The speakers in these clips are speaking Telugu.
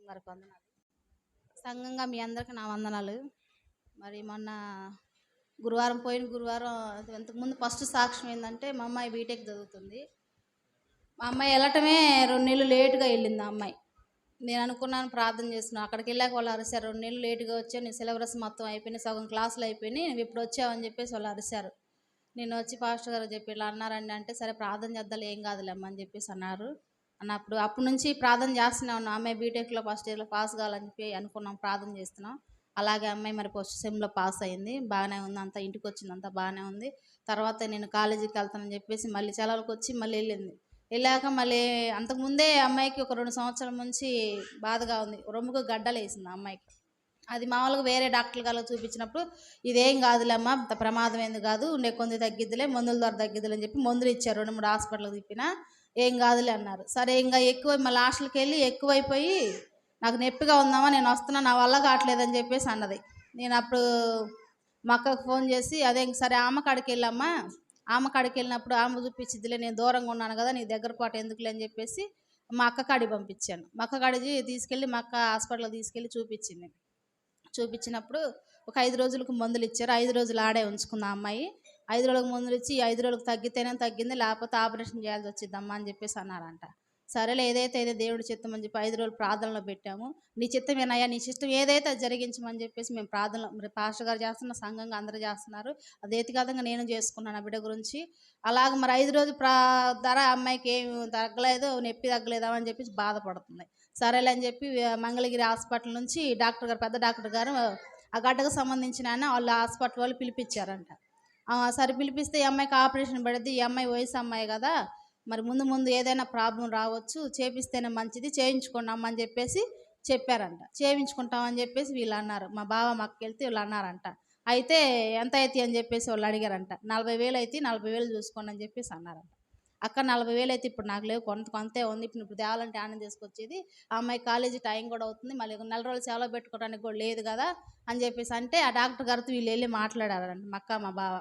గారికి వందనాలు. సంఘంగా మీ అందరికి నా వందనాలు. మరి మొన్న పోయిన గురువారం ఇంతకుముందు ఫస్ట్ సాక్ష్యం ఏంటంటే మా అమ్మాయి బీటెక్ చదువుతుంది. మా అమ్మాయి వెళ్ళటమే 2 నెలలు లేటుగా వెళ్ళింది. ఆ అమ్మాయి నేను అనుకున్నాను, ప్రార్థన చేస్తున్నాను. అక్కడికి వెళ్ళాక వాళ్ళు అరిశారు, 2 నెలలు లేటుగా వచ్చావు, నీ సిలబస్ మొత్తం అయిపోయినాయి, సగం క్లాసులు అయిపోయినాయి, నువ్వు ఇప్పుడు వచ్చావని చెప్పేసి వాళ్ళు అరిశారు. నేను వచ్చి పాస్టర్ గారు చెప్పి ఇలా అన్నారండి అంటే, సరే ప్రార్థన చేద్దాం, ఏం కాదులేమ్మా అని చెప్పేసి అన్నారు. అప్పటి నుంచి ప్రార్థన చేస్తూనే ఉన్నాం. అమ్మాయి బీటెక్లో ఫస్ట్ ఇయర్లో పాస్ కావాలని చెప్పి అనుకున్నాం, ప్రార్థన చేస్తున్నాం. అలాగే అమ్మాయి మరి ఫస్ట్ సెమ్లో పాస్ అయింది, బాగానే ఉంది, అంతా ఇంటికి వచ్చింది, అంతా బాగానే ఉంది. తర్వాత నేను కాలేజీకి వెళ్తానని చెప్పేసి మళ్ళీ సెలవులకు వచ్చి మళ్ళీ వెళ్ళింది. వెళ్ళాక మళ్ళీ అంతకుముందే అమ్మాయికి ఒక 2 సంవత్సరాల నుంచి బాధగా ఉంది, రొమ్ముకు గడ్డలు వేసింది అమ్మాయికి. అది మామూలుగా వేరే డాక్టర్ గారు చూపించినప్పుడు ఇదేం కాదులేమ్మా, అంత ప్రమాదం ఏంది కాదు, ఉండే కొంచెం తగ్గిద్దిలే, మందుల ద్వారా తగ్గిద్దిలే అని చెప్పి మందులు ఇచ్చారు. 2-3 హాస్పిటల్కి తిప్పినా ఏం కాదులే అన్నారు. సరే ఇంకా ఎక్కువ మళ్ళీ హాస్టల్కి వెళ్ళి ఎక్కువైపోయి నాకు నొప్పిగా ఉందామా, నేను వస్తున్నా, నా వల్ల కావట్లేదని చెప్పేసి అన్నది. నేను అప్పుడు మా అక్కకు ఫోన్ చేసి అదే సరే ఆమె కాడికి వెళ్ళమ్మా, ఆమె కాడికి వెళ్ళినప్పుడు ఆమె చూపించిద్దిలే, నేను దూరంగా ఉన్నాను కదా, నీ దగ్గర పాటు ఎందుకులే అని చెప్పేసి మా అక్క కాడికి పంపించాను. మా అక్క కాడికి తీసుకెళ్ళి మా అక్క హాస్పిటల్కి తీసుకెళ్ళి చూపించింది. చూపించినప్పుడు ఒక 5 రోజులకు మందులు ఇచ్చారు. 5 రోజులు ఆడే ఉంచుకుంది ఆ అమ్మాయి. 5 రోజులకు మందులు ఇచ్చి 5 రోజులకు తగ్గితేనే తగ్గింది, లేకపోతే ఆపరేషన్ చేయాల్సి వచ్చిద్దమ్మా అని చెప్పేసి అన్నారంట. సరేలే ఏదైతే దేవుడి చిత్తం అని చెప్పి 5 రోజులు ప్రార్థనలో పెట్టాము. నీ చిత్తమేనయ్యా, నీ చిత్తం ఏదైతే అది జరిగించమని చెప్పేసి మేము ప్రార్థనలో, మరి పాస్టర్ గారు చేస్తున్న, సంఘంగా అందరూ చేస్తున్నారు, అదే విధంగా నేను చేసుకున్నాను ఆ బిడ్డ గురించి. అలాగ మరి 5 రోజులు ధర అమ్మాయికి ఏమి తగ్గలేదు, నొప్పి తగ్గలేదా అని చెప్పేసి బాధపడుతుంది. సరేలే అని చెప్పి మంగళగిరి హాస్పిటల్ నుంచి డాక్టర్ గారు, పెద్ద డాక్టర్ గారు ఆ గడ్డకు సంబంధించిన ఆయన వాళ్ళు హాస్పిటల్ వాళ్ళు పిలిపించారంట. సరే పిలిపిస్తే ఈ అమ్మాయికి ఆపరేషన్ పడిద్ది, ఈ అమ్మాయి వయసు అమ్మాయి కదా, మరి ముందు ముందు ఏదైనా ప్రాబ్లం రావచ్చు, చేపిస్తేనే మంచిది, చేయించుకోండి అమ్మ అని చెప్పేసి చెప్పారంట. చేయించుకుంటామని చెప్పేసి వీళ్ళు అన్నారు. మా బావ మా అక్కకి వెళ్తే వీళ్ళు అన్నారంట. అయితే ఎంత అవుతాయి అని చెప్పేసి వాళ్ళు అడిగారంట. 40,000 అయితే 40,000 చూసుకోండి అని చెప్పేసి అన్నారంట. అక్క 40,000 అయితే ఇప్పుడు నాకు లేవు, కొంతే ఉంది, ఇప్పుడు తేవాలంటే ఆనందం తీసుకొచ్చేది, ఆ అమ్మాయి కాలేజీ టైం కూడా అవుతుంది, మళ్ళీ 4 రోజులు సెలవు పెట్టుకోవడానికి కూడా లేదు కదా అని చెప్పేసి అంటే, ఆ డాక్టర్ గారితో వీళ్ళు వెళ్ళి మాట్లాడారంట, మా అక్క మా బావ.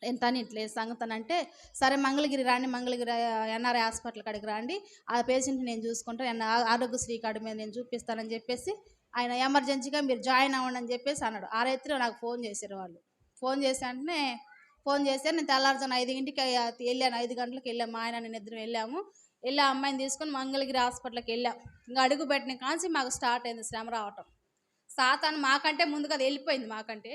ఎంత అని ఇట్లే సంగతి అంటే, సరే మంగళగిరి రాండి, మంగళగిరి ఎన్ఆర్ఐ హాస్పిటల్ కాడికి రండి, ఆ పేషెంట్ని నేను చూసుకుంటాను, ఆరోగ్యశ్రీ కార్డు మీద నేను చూపిస్తానని చెప్పేసి ఆయన ఎమర్జెన్సీగా మీరు జాయిన్ అవ్వండి అని చెప్పేసి అన్నాడు. ఆ రైతులు నాకు ఫోన్ చేశారు వాళ్ళు. ఫోన్ చేసి వెంటనే ఫోన్ చేశారు. నేను తెల్లారుజామున 5కి వెళ్ళాను, 5 గంటలకు వెళ్ళాము, మా ఆయన నేను ఇద్దరం వెళ్ళాము. వెళ్ళి ఆ అమ్మాయిని తీసుకొని మంగళగిరి హాస్పిటల్కి వెళ్ళాం. ఇంకా అడుగు పెట్టిన కాంచి మాకు స్టార్ట్ అయింది శ్రమ రావటం. సాతాను మాకంటే ముందుగా అది వెళ్ళిపోయింది, మాకంటే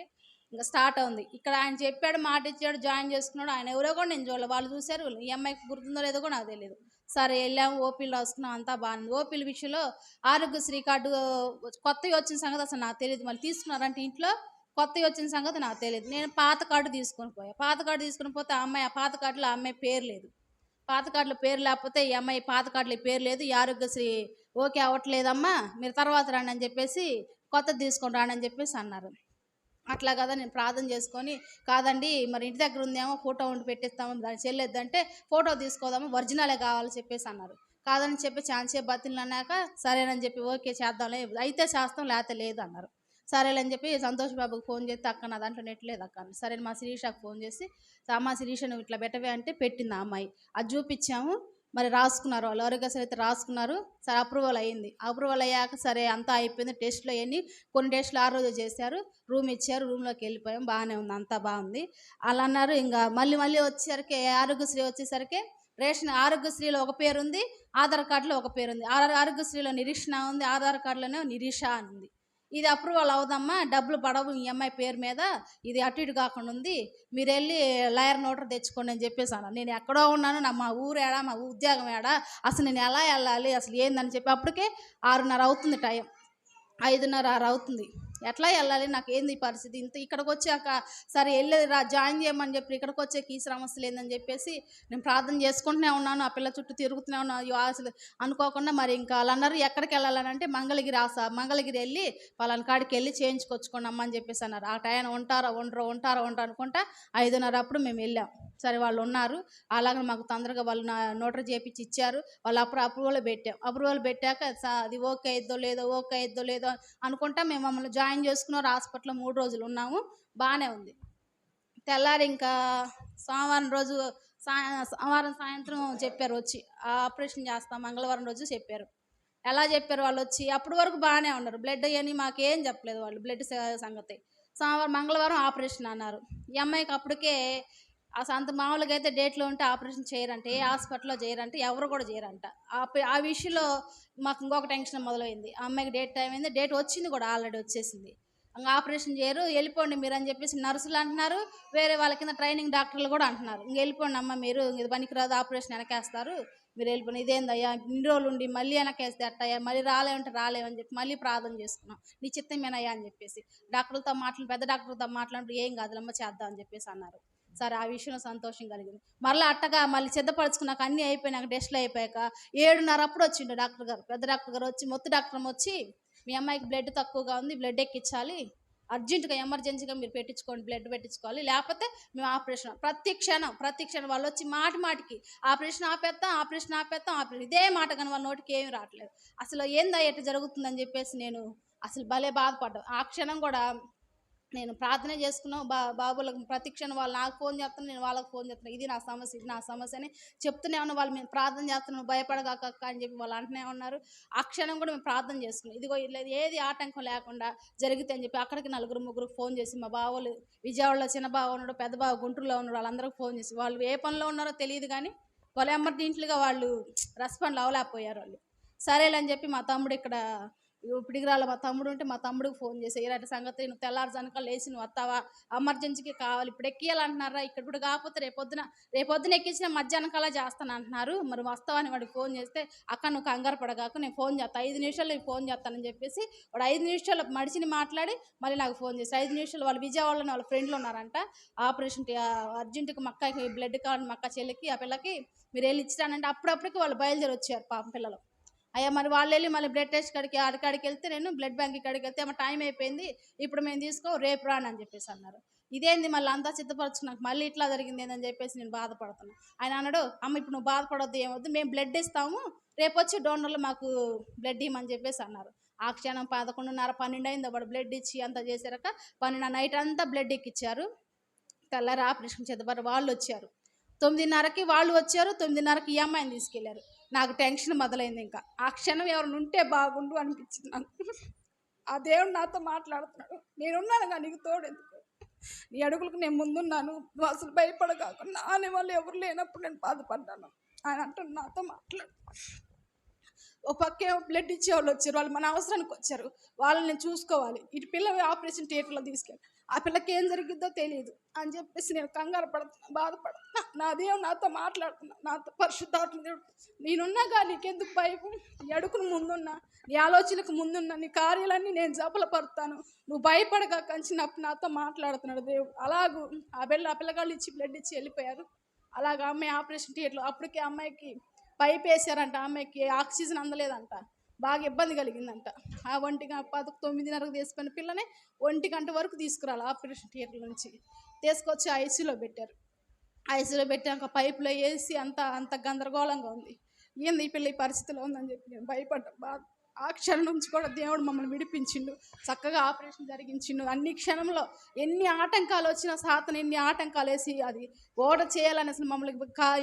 ఇంకా స్టార్ట్ అవుంది. ఇక్కడ ఆయన చెప్పాడు, మాట ఇచ్చాడు, జాయిన్ చేసుకున్నాడు. ఆయన ఎవరో కూడా నేను చూడలేదు, వాళ్ళు చూశారు. ఈ అమ్మాయికి గుర్తుందో లేదో కూడా నాకు తెలియదు. సరే వెళ్ళాము, ఓపీలు రాసుకున్నాం, అంతా బాగుంది. ఓపీల విషయంలో ఆరోగ్యశ్రీ కార్డు కొత్తవి వచ్చిన సంగతి అసలు నాకు తెలియదు. మళ్ళీ తీసుకున్నారంటే ఇంట్లో కొత్తవి వచ్చిన సంగతి నాకు తెలియదు. నేను పాత కార్డు తీసుకొని పోయా. పాత కార్డు తీసుకుని పోతే ఆ అమ్మాయి, ఆ పాత కార్డులో ఆ అమ్మాయి పేరు లేదు. పాత కార్డులో పేరు లేకపోతే ఈ అమ్మాయి పాత కార్డులో పేరు లేదు, ఈ ఆరోగ్యశ్రీ ఓకే అవ్వట్లేదమ్మా, మీరు తర్వాత రండి అని చెప్పేసి కొత్తది తీసుకొని రాండి అని చెప్పేసి అన్నారు. అట్లా కదా నేను ప్రార్థన చేసుకొని, కాదండి మరి ఇంటి దగ్గర ఉందేమో ఫోటో ఉండి పెట్టిస్తాము, దాన్ని చెల్లేద్దంటే ఫోటో తీసుకోదాము, ఒరిజినలే కావాలని చెప్పేసి అన్నారు. కాదని చెప్పి ఛాన్సే బతిలు అన్నాక సరేనని చెప్పి ఓకే చేద్దాంలే, అయితే చేస్తాం లేకపోతే లేదు అన్నారు. సరేలేని చెప్పి సంతోష్ బాబుకి ఫోన్ చేస్తే, అక్క నా దాంట్లో నెట్ లేదు అక్క. సరే మా శిరీషకు ఫోన్ చేసి, అమ్మ శిరీష నువ్వు ఇట్లా పెట్టవే అంటే పెట్టింది ఆ అమ్మాయి. అది చూపించాము, మరి రాసుకున్నారు వాళ్ళు, ఆరోగ్యశ్రీ అయితే రాసుకున్నారు. సరే అప్రూవల్ అయ్యింది. అప్రూవల్ అయ్యాక సరే అంతా అయిపోయింది, టెస్టులు అవన్నీ కొన్ని టెస్టులు ఆ రోజు చేశారు, రూమ్ ఇచ్చారు, రూమ్లోకి వెళ్ళిపోయాం, బాగానే ఉంది, అంతా బాగుంది. అలా అన్నారు. ఇంకా మళ్ళీ వచ్చేసరికి ఆరోగ్యశ్రీ వచ్చేసరికి రేషన్ ఆరోగ్యశ్రీలో ఒక పేరు ఉంది, ఆధార్ కార్డులో ఒక పేరు ఉంది. ఆరోగ్యశ్రీలో నిరీక్షణ ఉంది, ఆధార్ కార్డులోనే నిరీష అని ఉంది. ఇది అప్రూవల్ అవుదమ్మా, డబ్బులు పడవు ఈ అమ్మాయి పేరు మీద, ఇది అటు ఇటు కాకుండా ఉంది, మీరు వెళ్ళి లాయర్ నోటర్ తెచ్చుకోండి అని చెప్పేసి అన్నాను. నేను ఎక్కడో ఉన్నాను, మా ఊరు ఏడా, మా ఉద్యోగం ఏడా, అసలు నేను ఎలా వెళ్ళాలి, అసలు ఏందని చెప్పి అప్పటికే 6:30 అవుతుంది టైం, 5:30 అవుతుంది. ఎట్లా వెళ్ళాలి, నాకు ఏంది ఈ పరిస్థితి, ఇంత ఇక్కడికి వచ్చాక సరే వెళ్ళేది జాయిన్ చేయమని చెప్పి ఇక్కడికి వచ్చాక ఈ సమస్య లేదని చెప్పేసి నేను ప్రార్థన చేసుకుంటూనే ఉన్నాను, ఆ పిల్ల చుట్టూ తిరుగుతూనే ఉన్నాను. అసలు అనుకోకుండా మరి ఇంకా వాళ్ళు అన్నారు, ఎక్కడికి వెళ్ళాలని అంటే మంగళగిరి వెళ్ళి వాళ్ళని కాడికి వెళ్ళి చేయించుకొచ్చుకోండి అమ్మ అని చెప్పేసి అన్నారు. ఆ టైం ఉంటారో అనుకుంటా 5:30 అప్పుడు మేము వెళ్ళాం. సరే వాళ్ళు ఉన్నారు, అలాగే మాకు తొందరగా వాళ్ళు నోటరీ చేయించి ఇచ్చారు. వాళ్ళు అప్రూవల్ పెట్టాక అది ఓకే అయిద్దో లేదో అనుకుంటా మేము మమ్మల్ని జాయిన్ చేసుకున్నారు. హాస్పిటల్లో 3 రోజులు ఉన్నాము, బాగానే ఉంది. తెల్లారి ఇంకా సోమవారం సాయంత్రం చెప్పారు వచ్చి ఆపరేషన్ చేస్తాం, మంగళవారం రోజు చెప్పారు. ఎలా చెప్పారు వాళ్ళు వచ్చి, అప్పటి వరకు బాగానే ఉన్నారు. బ్లడ్ అని మాకేం చెప్పలేదు వాళ్ళు, బ్లడ్ సంగతి. సోమవారం మంగళవారం ఆపరేషన్ అన్నారు. ఈ అమ్మాయికి అప్పటికే అంత మామూలుగా అయితే డేట్లో ఉంటే ఆపరేషన్ చేయరంట, ఏ హాస్పిటల్లో చేయరంట, ఎవరు కూడా చేయరంట. ఆ విషయంలో మాకు ఇంకొక టెన్షన్ మొదలైంది. ఆ అమ్మాయికి డేట్ టైం అయింది, డేట్ వచ్చింది కూడా, ఆల్రెడీ వచ్చేసింది. ఇంకా ఆపరేషన్ చేయరు, వెళ్ళిపోండి మీరు అని చెప్పేసి నర్సులు అంటున్నారు, వేరే వాళ్ళ కింద ట్రైనింగ్ డాక్టర్లు కూడా అంటున్నారు, ఇంక వెళ్ళిపోండి అమ్మ మీరు, ఇది పనికిరాదు, ఆపరేషన్ వెనకేస్తారు, మీరు వెళ్ళిపోండి. ఇదేందయ్యా ఇన్ని రోజులు ఉండి మళ్ళీ వెనకేస్తే అట్టయ్యా, మళ్ళీ రాలేమంటే రాలేమని చెప్పి మళ్ళీ ప్రార్థన చేసుకున్నాం, నీ చిత్తమేనయ్యా అని చెప్పేసి. డాక్టర్లతో పెద్ద డాక్టర్లతో మాట్లాడుతూ ఏం కాదులమ్మ చేద్దాం అని చెప్పేసి అన్నారు. సరే, ఆ విషయంలో సంతోషం కలిగింది. మళ్ళీ అట్టగా మళ్ళీ సిద్ధపరచుకున్నాక అన్నీ అయిపోయినాక టెస్టులు అయిపోయాక 7:30 అప్పుడు వచ్చిండు డాక్టర్ గారు, పెద్ద డాక్టర్ గారు వచ్చి, మొత్తం డాక్టర్ వచ్చి, మీ అమ్మాయికి బ్లడ్ తక్కువగా ఉంది, బ్లడ్ ఎక్కించాలి, అర్జెంటుగా ఎమర్జెన్సీగా మీరు పెట్టించుకోండి, బ్లడ్ పెట్టించుకోవాలి, లేకపోతే మేము ఆపరేషన్. ప్రతి క్షణం వాళ్ళు వచ్చి మాటికి ఆపరేషన్ ఆపేస్తాం ఇదే మాట, కానీ వాళ్ళ నోటికి ఏమి రావట్లేదు. అసలు ఏందా ఎట్లా జరుగుతుందని చెప్పేసి నేను అసలు భలే బాధపడ్డాను. ఆ క్షణం కూడా నేను ప్రార్థన చేసుకున్నాం, బాబులకు ప్రతి క్షణం వాళ్ళు నాకు ఫోన్ చేస్తాను, నేను వాళ్ళకి ఫోన్ చేస్తాను, ఇది నా సమస్య అని చెప్తూనే ఉన్నా. వాళ్ళు మేము ప్రార్థన చేస్తున్నాం, భయపడగాక అని చెప్పి వాళ్ళు అంటూనే ఉన్నారు. ఆ క్షణం కూడా మేము ప్రార్థన చేసుకున్నాం, ఇదిగో ఏది ఆటంకం లేకుండా జరిగితే అని చెప్పి. అక్కడికి 4-3 ఫోన్ చేసి, మా బావలు విజయవాడలో చిన్న బావ ఉన్నాడు, పెద్ద బావ గుంటూరులో ఉన్నాడు, వాళ్ళందరికీ ఫోన్ చేసి, వాళ్ళు ఏ పనిలో ఉన్నారో తెలియదు కానీ వాళ్ళు ఎమర్జెంట్లీగా వాళ్ళు రెస్పాండ్ అవ్వలేకపోయారు వాళ్ళు. సరేలేని చెప్పి మా తమ్ముడు ఇక్కడ పిడిగిరాల మా తమ్ముడు ఉంటే, మా తమ్ముడికి ఫోన్ చేసి, ఇలాంటి సంగతి, నువ్వు తెల్లారుజానక లేచి నువ్వు వస్తావా, ఎమర్జెన్సీకి కావాలి, ఇప్పుడు ఎక్కియాలంటున్నారా, ఇక్కడ ఇప్పుడు కాకపోతే రేపొద్దున ఎక్కించిన మధ్యాహ్నం కల్లా చేస్తాను అంటున్నారు, మరి వస్తావా అని వాడికి ఫోన్ చేస్తే, అక్క నువ్వు కంగారు పడగాక, నేను ఫోన్ చేస్తాను, 5 నిమిషాల్లో నీకు ఫోన్ చేస్తానని చెప్పేసి వాడు 5 నిమిషాలు మడిచిని మాట్లాడి మళ్ళీ నాకు ఫోన్ చేసి, 5 నిమిషాలు వాళ్ళు విజయవాడలోనే వాళ్ళ ఫ్రెండ్లు ఉన్నారంట, ఆపరేషన్ అర్జెంటుగా మా అక్కకి బ్లడ్ కావాలి, మా అక్క చెల్లికి, ఆ పిల్లకి మీరు వెళ్ళి ఇచ్చిరానంటే అప్పుడప్పటికి వాళ్ళు బయలుదేరి వచ్చారు పాపం పిల్లలు. అయ్యా మరి వాళ్ళు వెళ్ళి మళ్ళీ బ్లడ్ టెస్ట్ కాడికి వెళ్తే, నేను బ్లడ్ బ్యాంక్ కాడికి వెళ్తే ఏమో టైం అయిపోయింది, ఇప్పుడు మేము తీసుకో, రేపు రాను అని చెప్పేసి అన్నారు. ఇదేంది మళ్ళీ అంతా సిద్ధపరచుకున్నాక మళ్ళీ ఇట్లా జరిగింది ఏందని చెప్పేసి నేను బాధపడుతున్నాను. ఆయన అన్నాడు, అమ్మ ఇప్పుడు నువ్వు బాధపడొద్దు, ఏమొద్దు, మేము బ్లడ్ ఇస్తాము, రేపు వచ్చి డోనర్లు మాకు బ్లడ్ ఇవ్వమని చెప్పేసి అన్నారు. ఆ క్షణం 11:30 12 అయింది, వాడు బ్లడ్ ఇచ్చి అంతా చేశారక 12 నైట్ అంతా బ్లడ్ ఎక్కిచ్చారు. తెల్లారి ఆపరేషన్ చేద్దారు, వాళ్ళు వచ్చారు 9:30కి, వాళ్ళు వచ్చారు 9:30కి ఈ అమ్మాయిని తీసుకెళ్లారు. నాకు టెన్షన్ మొదలైంది. ఇంకా ఆ క్షణం ఎవరిని ఉంటే బాగుండు అనిపించింది నాకు. ఆ దేవుడు నాతో మాట్లాడుతున్నాడు, నేనున్నాను కానీ నీకు తోడు ఎందుకు, నీ అడుగులకు నేను ముందున్నాను, నువ్వు అసలు భయపడకాకుండా అనే వాళ్ళు ఎవరు లేనప్పుడు నేను బాధపడ్డాను. ఆయన అంటాడు నాతో మాట్లాడు. ఓ పక్కేమో బ్లడ్ ఇచ్చేవాళ్ళు వచ్చారు, వాళ్ళు మన అవసరానికి వచ్చారు, వాళ్ళని నేను చూసుకోవాలి, ఇటు పిల్ల ఆపరేషన్ థియేటర్లో తీసుకెళ్ళి ఆ పిల్లకి ఏం జరిగిద్దో తెలియదు అని చెప్పేసి నేను కంగారు పడుతున్నా, బాధపడుతున్నా. నా దేవుడు నాతో మాట్లాడుతున్నా, నాతో పరిశుద్ధాత్మ దేవుడు, నేనున్నాగా నీకెందుకు భయం, నీ అడుగును ముందున్నా, నీ ఆలోచనకు ముందున్నా, నీ కార్యాలన్నీ నేను జపలపడతాను, నువ్వు భయపడగా కంచినప్పుడు నాతో మాట్లాడుతున్నాడు దేవుడు. అలాగూ ఆ పిల్లగాళ్ళు ఇచ్చి బ్లడ్ ఇచ్చి వెళ్ళిపోయారు. అలాగ అమ్మాయి ఆపరేషన్ థియేటర్లో అప్పటికే అమ్మాయికి పైప్ వేసారంట, అమ్మాయికి ఆక్సిజన్ అందలేదంట, బాగా ఇబ్బంది కలిగిందంట. ఆ 9:30కు తీసుకున్న పిల్లని 1 గంట వరకు తీసుకురాలి ఆపరేషన్ థియేటర్ నుంచి, తీసుకొచ్చి ఐసీయూలో పెట్టారు. ఐసీయూలో పెట్టాక పైపులో వేసి అంత గందరగోళంగా ఉంది. ఏంది ఈ పిల్ల ఈ పరిస్థితిలో ఉందని చెప్పి నేను భయపడ్డా. ఆ క్షణం నుంచి కూడా దేవుడు మమ్మల్ని విడిపించిండు, చక్కగా ఆపరేషన్ జరిగించిండు. అన్ని క్షణంలో ఎన్ని ఆటంకాలు వచ్చినా, సాతను ఎన్ని ఆటంకాలు వేసి అది ఓడ చేయాలని, అసలు మమ్మల్ని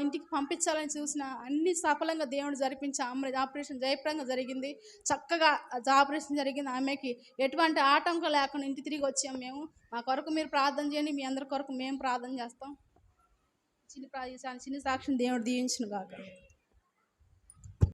ఇంటికి పంపించాలని చూసిన అన్ని సఫలంగా దేవుడు జరిపించి ఆపరేషన్ జయప్రదంగా జరిగింది. చక్కగా ఆపరేషన్ జరిగింది. ఆమెకి ఎటువంటి ఆటంకం లేకుండా ఇంటి తిరిగి వచ్చాము మేము. మా కొరకు మీరు ప్రార్థన చేయండి, మీ అందరి కొరకు మేము ప్రార్థన చేస్తాం. చిన్న సాక్షిని దేవుడు దీవించును గాక.